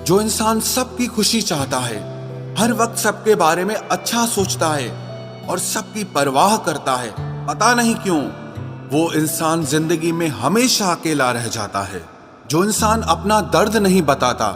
जो इंसान सबकी खुशी चाहता है, हर वक्त सबके बारे में अच्छा सोचता है और सबकी परवाह करता है, पता नहीं क्यों वो इंसान जिंदगी में हमेशा अकेला रह जाता है। जो इंसान अपना दर्द नहीं बताता,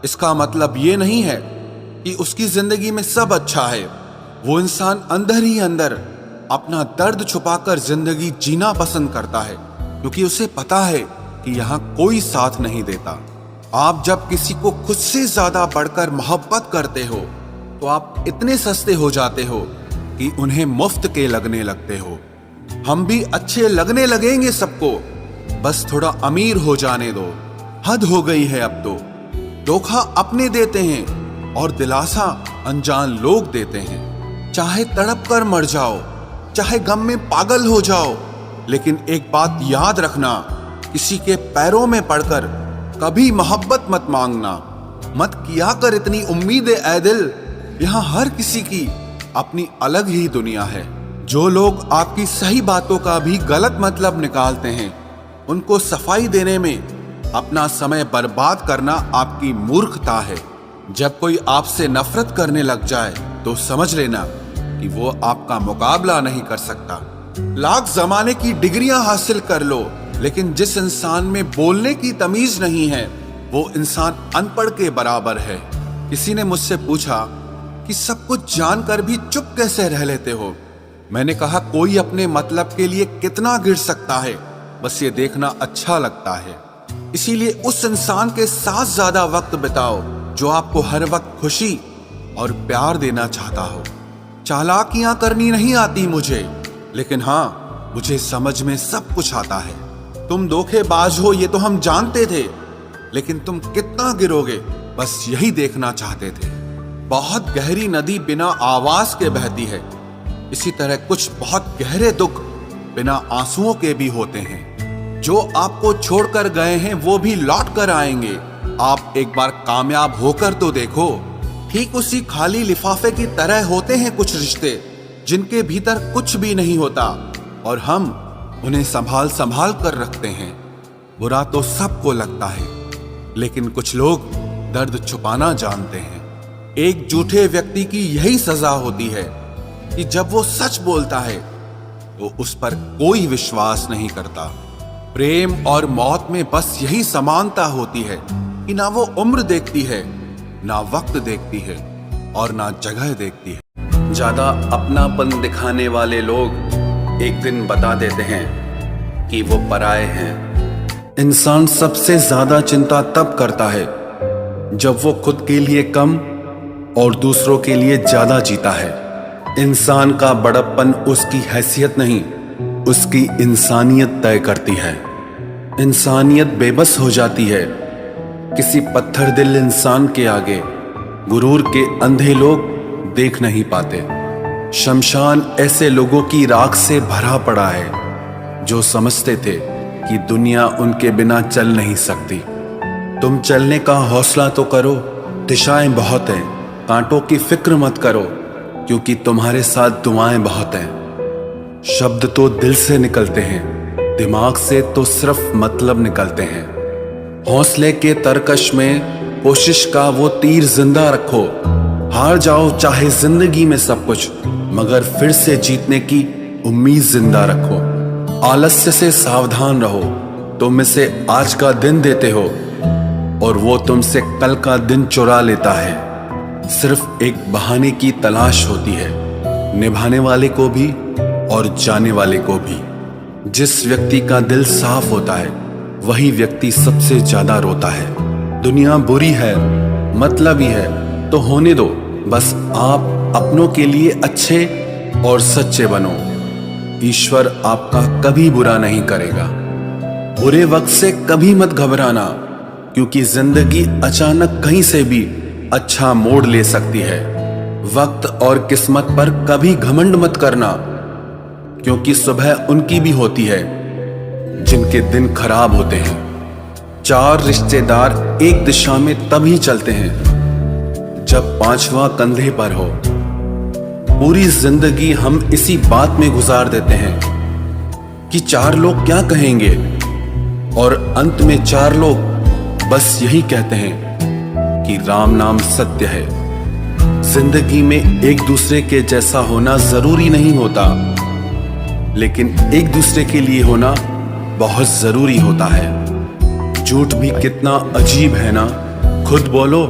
इसका मतलब ये नहीं है कि उसकी जिंदगी में सब अच्छा है। वो इंसान अंदर ही अंदर अपना दर्द छुपाकर जिंदगी जीना पसंद करता है, क्योंकि उसे पता है कि यहाँ कोई साथ नहीं देता। आप जब किसी को खुद से ज्यादा बढ़कर मोहब्बत करते हो तो आप इतने सस्ते हो जाते हो कि उन्हें मुफ्त के लगने लगते हो। हम भी अच्छे लगने लगेंगे सबको, बस थोड़ा अमीर हो जाने दो। हद हो गई है अब तो। धोखा अपने देते हैं और दिलासा अनजान लोग देते हैं। चाहे तड़प कर मर जाओ, चाहे गम में पागल हो जाओ, लेकिन एक बात याद रखना, किसी के पैरों में पड़कर कभी मोहब्बत मत मांगना। मत किया कर इतनी उम्मीदें ऐ दिल, यहाँ हर किसी की अपनी अलग ही दुनिया है। जो लोग आपकी सही बातों का भी गलत मतलब निकालते हैं, उनको सफाई देने में अपना समय बर्बाद करना आपकी मूर्खता है। जब कोई आपसे नफरत करने लग जाए तो समझ लेना कि वो आपका मुकाबला नहीं कर सकता। लाख जमाने की डिग्रियां हासिल कर लो, लेकिन जिस इंसान में बोलने की तमीज नहीं है, वो इंसान अनपढ़ के बराबर है। किसी ने मुझसे पूछा कि सब कुछ जानकर भी चुप कैसे रह लेते हो। मैंने कहा, कोई अपने मतलब के लिए कितना गिर सकता है, बस ये देखना अच्छा लगता है। इसीलिए उस इंसान के साथ ज्यादा वक्त बिताओ जो आपको हर वक्त खुशी और प्यार देना चाहता हो। चालाकियां करनी नहीं आती मुझे, लेकिन हाँ, मुझे समझ में सब कुछ आता है। तुम धोखेबाज हो ये तो हम जानते थे, लेकिन तुम कितना गिरोगे बस यही देखना चाहते थे। बहुत गहरी नदी बिना आवाज के बहती है, इसी तरह कुछ बहुत गहरे दुख बिना आंसुओं के भी होते हैं। जो आपको छोड़कर गए हैं वो भी लौट कर आएंगे। आप एक बार कामयाब होकर तो देखो। ठीक उसी खाली लिफाफे की तरह होते हैं कुछ रिश्ते, जिनके भीतर कुछ भी नहीं होता और हम उन्हें संभाल संभाल कर रखते हैं। बुरा तो सबको लगता है, लेकिन कुछ लोग दर्द छुपाना जानते हैं। एक झूठे व्यक्ति की यही सजा होती है कि जब वो सच बोलता है तो उस पर कोई विश्वास नहीं करता। प्रेम और मौत में बस यही समानता होती है कि ना वो उम्र देखती है, ना वक्त देखती है और ना जगह देखती है। ज्यादा अपनापन दिखाने वाले लोग एक दिन बता देते हैं कि वो पराये हैं। इंसान सबसे ज्यादा चिंता तब करता है जब वो खुद के लिए कम और दूसरों के लिए ज्यादा जीता है। इंसान का बड़प्पन उसकी हैसियत नहीं, उसकी इंसानियत तय करती है। इंसानियत बेबस हो जाती है किसी पत्थर दिल इंसान के आगे। गुरूर के अंधे लोग देख नहीं पाते। शमशान ऐसे लोगों की राख से भरा पड़ा है जो समझते थे कि दुनिया उनके बिना चल नहीं सकती। तुम चलने का हौसला तो करो, दिशाएं बहुत हैं। कांटों की फिक्र मत करो, क्योंकि तुम्हारे साथ दुआएं बहुत हैं। शब्द तो दिल से निकलते हैं, दिमाग से तो सिर्फ मतलब निकलते हैं। हौसले के तरकश में कोशिश का वो तीर जिंदा रखो। हार जाओ चाहे जिंदगी में सब कुछ, मगर फिर से जीतने की उम्मीद जिंदा रखो। आलस्य से सावधान रहो। तुम इसे आज का दिन देते हो और वो तुमसे कल का दिन चुरा लेता है। सिर्फ एक बहाने की तलाश होती है, निभाने वाले को भी और जाने वाले को भी। जिस व्यक्ति का दिल साफ होता है वही व्यक्ति सबसे ज्यादा रोता है। दुनिया बुरी है, मतलबी है तो होने दो। बस आप अपनों के लिए अच्छे और सच्चे बनो। ईश्वर आपका कभी बुरा नहीं करेगा। बुरे वक्त से कभी मत घबराना, क्योंकि जिंदगी अचानक कहीं से भी अच्छा मोड़ ले सकती है। वक्त और किस्मत पर कभी घमंड मत करना, क्योंकि सुबह उनकी भी होती है जिनके दिन खराब होते हैं। चार रिश्तेदार एक दिशा में तभी चलते हैं जब पांचवा कंधे पर हो। पूरी जिंदगी हम इसी बात में गुजार देते हैं कि चार लोग क्या कहेंगे, और अंत में चार लोग बस यही कहते हैं कि राम नाम सत्य है। जिंदगी में एक दूसरे के जैसा होना जरूरी नहीं होता, लेकिन एक दूसरे के लिए होना बहुत जरूरी होता है। झूठ भी कितना अजीब है ना, खुद बोलो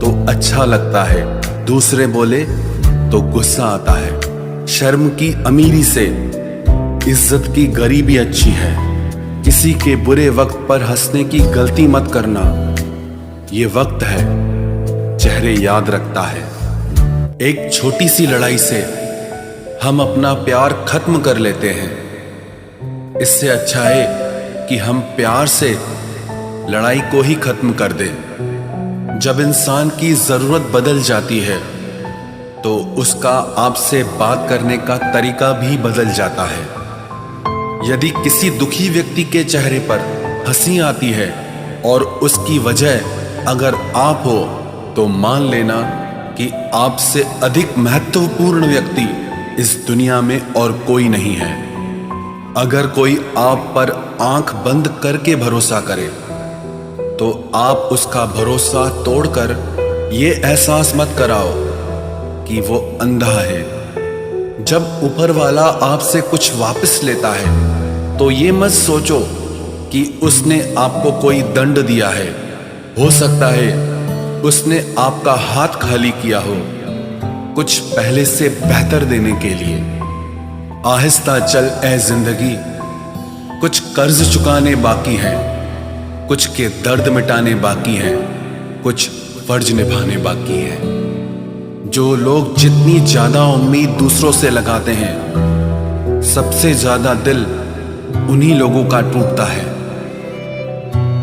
तो अच्छा लगता है, दूसरे बोले तो गुस्सा आता है। शर्म की अमीरी से इज्जत की गरीबी अच्छी है। किसी के बुरे वक्त पर हंसने की गलती मत करना, ये वक्त है चेहरे याद रखता है। एक छोटी सी लड़ाई से हम अपना प्यार खत्म कर लेते हैं। इससे अच्छा है कि हम प्यार से लड़ाई को ही खत्म कर दें। जब इंसान की जरूरत बदल जाती है तो उसका आपसे बात करने का तरीका भी बदल जाता है। यदि किसी दुखी व्यक्ति के चेहरे पर हंसी आती है और उसकी वजह अगर आप हो, तो मान लेना कि आपसे अधिक महत्वपूर्ण व्यक्ति इस दुनिया में और कोई नहीं है। अगर कोई आप पर आंख बंद करके भरोसा करे, तो आप उसका भरोसा तोड़कर ये एहसास मत कराओ कि वो अंधा है। जब ऊपर वाला आपसे कुछ वापस लेता है, तो ये मत सोचो कि उसने आपको कोई दंड दिया है। हो सकता है उसने आपका हाथ खाली किया हो, कुछ पहले से बेहतर देने के लिए। आहिस्ता चल ए जिंदगी, कुछ कर्ज चुकाने बाकी हैं, कुछ के दर्द मिटाने बाकी हैं, कुछ फर्ज निभाने बाकी हैं। जो लोग जितनी ज्यादा उम्मीद दूसरों से लगाते हैं, सबसे ज्यादा दिल उन्हीं लोगों का टूटता है।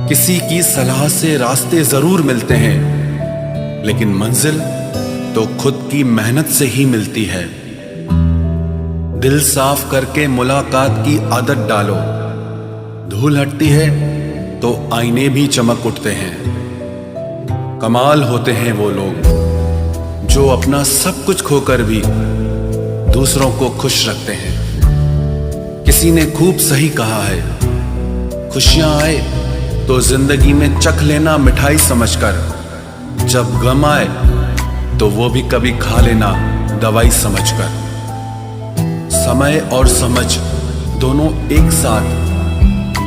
किसी की सलाह से रास्ते जरूर मिलते हैं, लेकिन मंजिल तो खुद की मेहनत से ही मिलती है। दिल साफ करके मुलाकात की आदत डालो। धूल हटती है तो आईने भी चमक उठते हैं। कमाल होते हैं वो लोग जो अपना सब कुछ खोकर भी दूसरों को खुश रखते हैं। किसी ने खूब सही कहा है, खुशियां आए तो जिंदगी में चख लेना मिठाई समझकर, जब गम आए तो वो भी कभी खा लेना दवाई समझकर। समय और समझ दोनों एक साथ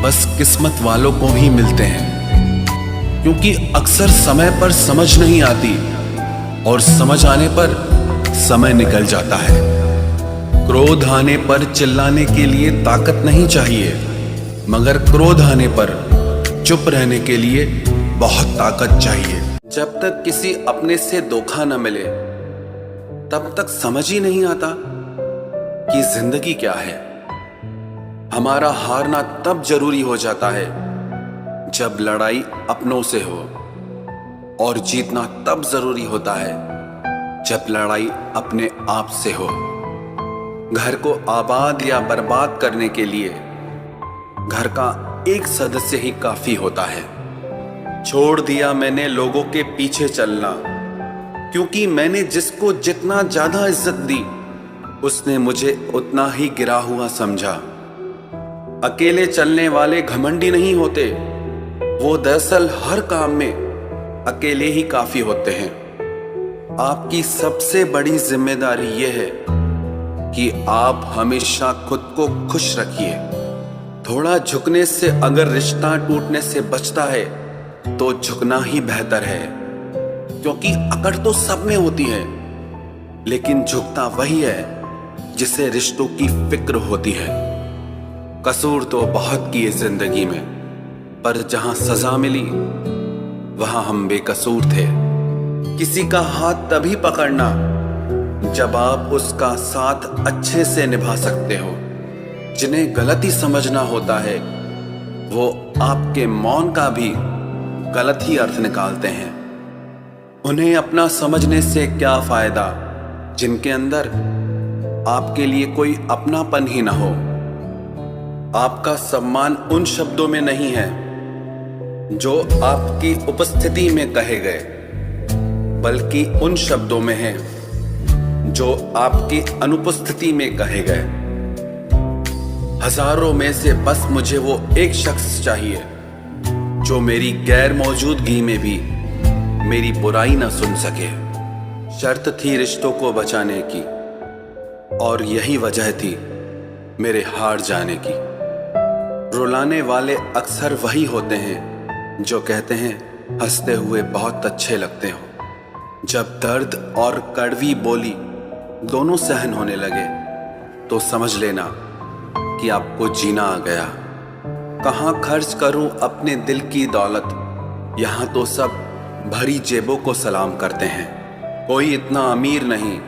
बस किस्मत वालों को ही मिलते हैं, क्योंकि अक्सर समय पर समझ नहीं आती और समझ आने पर समय निकल जाता है। क्रोध आने पर चिल्लाने के लिए ताकत नहीं चाहिए, मगर क्रोध आने पर चुप रहने के लिए बहुत ताकत चाहिए। जब तक किसी अपने से धोखा न मिले, तब तक समझ ही नहीं आता कि जिंदगी क्या है। हमारा हारना तब जरूरी हो जाता है जब लड़ाई अपनों से हो, और जीतना तब जरूरी होता है जब लड़ाई अपने आप से हो। घर को आबाद या बर्बाद करने के लिए घर का एक सदस्य ही काफी होता है। छोड़ दिया मैंने लोगों के पीछे चलना, क्योंकि मैंने जिसको जितना ज्यादा इज्जत दी, उसने मुझे उतना ही गिरा हुआ समझा। अकेले चलने वाले घमंडी नहीं होते, वो दरअसल हर काम में अकेले ही काफी होते हैं। आपकी सबसे बड़ी जिम्मेदारी यह है कि आप हमेशा खुद को खुश रखिए। थोड़ा झुकने से अगर रिश्ता टूटने से बचता है तो झुकना ही बेहतर है, क्योंकि अकड़ तो सब में होती है, लेकिन झुकता वही है जिसे रिश्तों की फिक्र होती है। कसूर तो बहुत किए जिंदगी में, पर जहां सजा मिली वहां हम बेकसूर थे। किसी का हाथ तभी पकड़ना जब आप उसका साथ अच्छे से निभा सकते हो। जिन्हें गलती समझना होता है, वो आपके मौन का भी गलत ही अर्थ निकालते हैं। उन्हें अपना समझने से क्या फायदा जिनके अंदर आपके लिए कोई अपनापन ही ना हो। आपका सम्मान उन शब्दों में नहीं है जो आपकी उपस्थिति में कहे गए, बल्कि उन शब्दों में है जो आपकी अनुपस्थिति में कहे गए। हजारों में से बस मुझे वो एक शख्स चाहिए जो मेरी गैर मौजूदगी में भी मेरी बुराई न सुन सके। शर्त थी रिश्तों को बचाने की, और यही वजह थी मेरे हार जाने की। रुलाने वाले अक्सर वही होते हैं जो कहते हैं हंसते हुए बहुत अच्छे लगते हो। जब दर्द और कड़वी बोली दोनों सहन होने लगे तो समझ लेना कि आपको जीना आ गया। कहाँ खर्च करूं अपने दिल की दौलत, यहाँ तो सब भरी जेबों को सलाम करते हैं। कोई इतना अमीर नहीं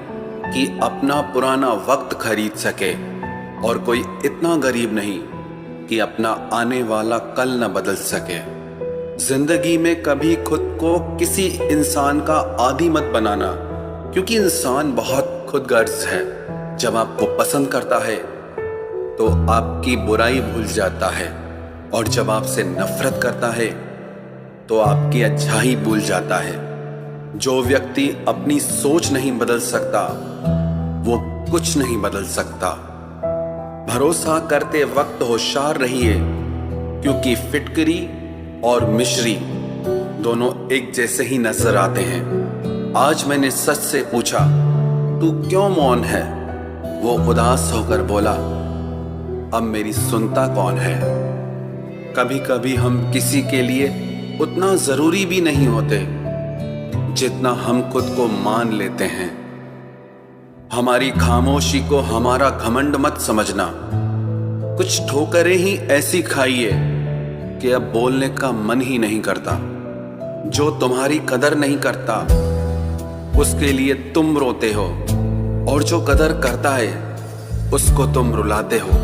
कि अपना पुराना वक्त खरीद सके, और कोई इतना गरीब नहीं कि अपना आने वाला कल न बदल सके। जिंदगी में कभी खुद को किसी इंसान का आदी मत बनाना, क्योंकि इंसान बहुत खुदगर्ज है। जब आपको पसंद करता है तो आपकी बुराई भूल जाता है, और जब आपसे नफरत करता है तो आपकी अच्छाई भूल जाता है। जो व्यक्ति अपनी सोच नहीं बदल सकता वो कुछ नहीं बदल सकता। भरोसा करते वक्त होशियार रहिए, क्योंकि फिटकरी और मिश्री दोनों एक जैसे ही नजर आते हैं। आज मैंने सच से पूछा, तू क्यों मौन है? वो उदास होकर बोला, अब मेरी सुनता कौन है? कभी कभी हम किसी के लिए उतना जरूरी भी नहीं होते जितना हम खुद को मान लेते हैं। हमारी खामोशी को हमारा घमंड मत समझना। कुछ ठोकरें ही ऐसी खाइए कि अब बोलने का मन ही नहीं करता। जो तुम्हारी कदर नहीं करता उसके लिए तुम रोते हो, और जो कदर करता है उसको तुम रुलाते हो।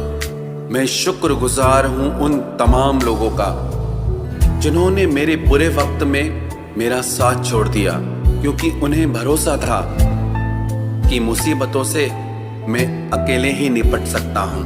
मैं शुक्रगुजार हूं उन तमाम लोगों का जिन्होंने मेरे बुरे वक्त में मेरा साथ छोड़ दिया, क्योंकि उन्हें भरोसा था कि मुसीबतों से मैं अकेले ही निपट सकता हूं।